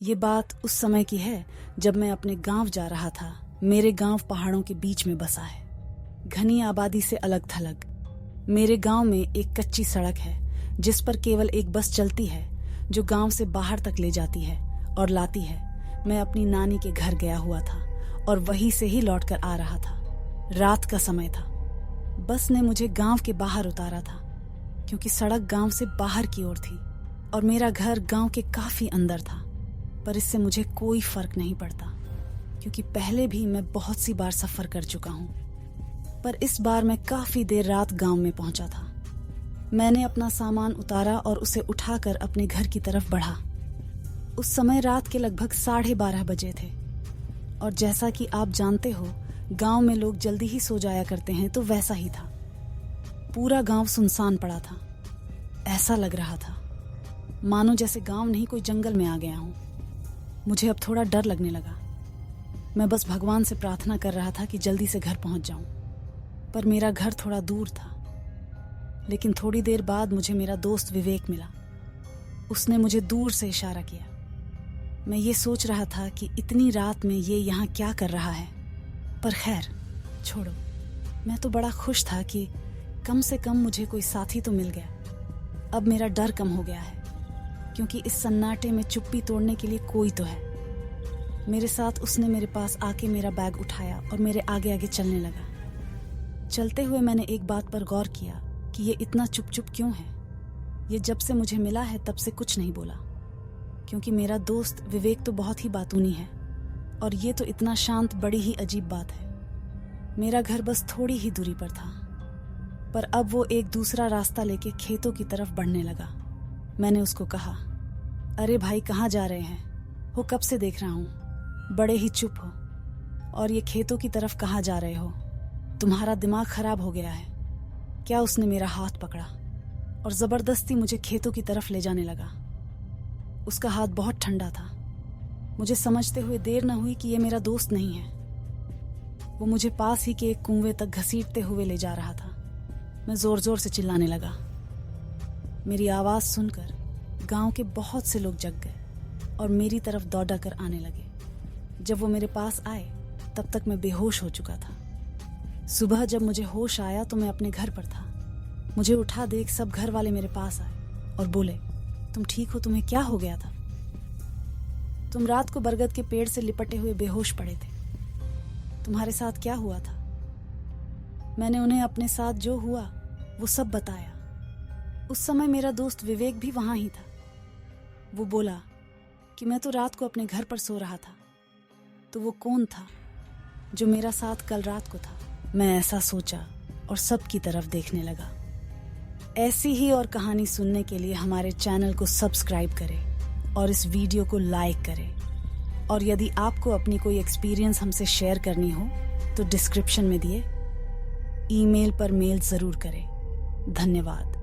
ये बात उस समय की है जब मैं अपने गांव जा रहा था। मेरे गांव पहाड़ों के बीच में बसा है, घनी आबादी से अलग थलग। मेरे गांव में एक कच्ची सड़क है जिस पर केवल एक बस चलती है जो गांव से बाहर तक ले जाती है और लाती है। मैं अपनी नानी के घर गया हुआ था और वहीं से ही लौटकर आ रहा था। रात का समय था। बस ने मुझे गांव के बाहर उतारा था क्योंकि सड़क गांव से बाहर की ओर थी और मेरा घर गांव के काफी अंदर था। पर इससे मुझे कोई फर्क नहीं पड़ता क्योंकि पहले भी मैं बहुत सी बार सफर कर चुका हूं। पर इस बार मैं काफी देर रात गांव में पहुंचा था। मैंने अपना सामान उतारा और उसे उठाकर अपने घर की तरफ बढ़ा। उस समय रात के लगभग 12:30 बजे थे और जैसा कि आप जानते हो गांव में लोग जल्दी ही सो जाया करते हैं, तो वैसा ही था। पूरा गांव सुनसान पड़ा था। ऐसा लग रहा था मानो जैसे गांव नहीं कोई जंगल में आ गया हूं। मुझे अब थोड़ा डर लगने लगा। मैं बस भगवान से प्रार्थना कर रहा था कि जल्दी से घर पहुंच जाऊं। पर मेरा घर थोड़ा दूर था। लेकिन थोड़ी देर बाद मुझे मेरा दोस्त विवेक मिला। उसने मुझे दूर से इशारा किया। मैं ये सोच रहा था कि इतनी रात में ये यहाँ क्या कर रहा है, पर खैर छोड़ो। मैं तो बड़ा खुश था कि कम से कम मुझे कोई साथी तो मिल गया। अब मेरा डर कम हो गया है क्योंकि इस सन्नाटे में चुप्पी तोड़ने के लिए कोई तो है। मेरे साथ उसने मेरे पास आके मेरा बैग उठाया और मेरे आगे आगे चलने लगा। चलते हुए मैंने एक बात पर गौर किया कि ये इतना चुप चुप क्यों है। ये जब से मुझे मिला है तब से कुछ नहीं बोला क्योंकि मेरा दोस्त विवेक तो बहुत ही बातूनी है और ये तो इतना शांत, बड़ी ही अजीब बात है। मेरा घर बस थोड़ी ही दूरी पर था, पर अब वो एक दूसरा रास्ता लेके खेतों की तरफ बढ़ने लगा। मैंने उसको कहा, अरे भाई कहाँ जा रहे हैं हो? कब से देख रहा हूँ, बड़े ही चुप हो। और ये खेतों की तरफ कहाँ जा रहे हो? तुम्हारा दिमाग खराब हो गया है क्या? उसने मेरा हाथ पकड़ा और जबरदस्ती मुझे खेतों की तरफ ले जाने लगा। उसका हाथ बहुत ठंडा था। मुझे समझते हुए देर न हुई कि ये मेरा दोस्त नहीं है। वो मुझे पास ही के एक कुएं तक घसीटते हुए ले जा रहा था। मैं जोर जोर से चिल्लाने लगा। मेरी आवाज सुनकर गांव के बहुत से लोग जग गए और मेरी तरफ दौड़ा कर आने लगे। जब वो मेरे पास आए तब तक मैं बेहोश हो चुका था। सुबह जब मुझे होश आया तो मैं अपने घर पर था। मुझे उठा देख सब घर वाले मेरे पास आए और बोले, तुम ठीक हो? तुम्हें क्या हो गया था? तुम रात को बरगद के पेड़ से लिपटे हुए बेहोश पड़े थे। तुम्हारे साथ क्या हुआ था? मैंने उन्हें अपने साथ जो हुआ वो सब बताया। उस समय मेरा दोस्त विवेक भी वहां ही था। वो बोला कि मैं तो रात को अपने घर पर सो रहा था, तो वो कौन था जो मेरा साथ कल रात को था? मैं ऐसा सोचा और सबकी तरफ देखने लगा। ऐसी ही और कहानी सुनने के लिए हमारे चैनल को सब्सक्राइब करें और इस वीडियो को लाइक करें। और यदि आपको अपनी कोई एक्सपीरियंस हमसे शेयर करनी हो तो डिस्क्रिप्शन में दिए ईमेल पर मेल जरूर करें। धन्यवाद।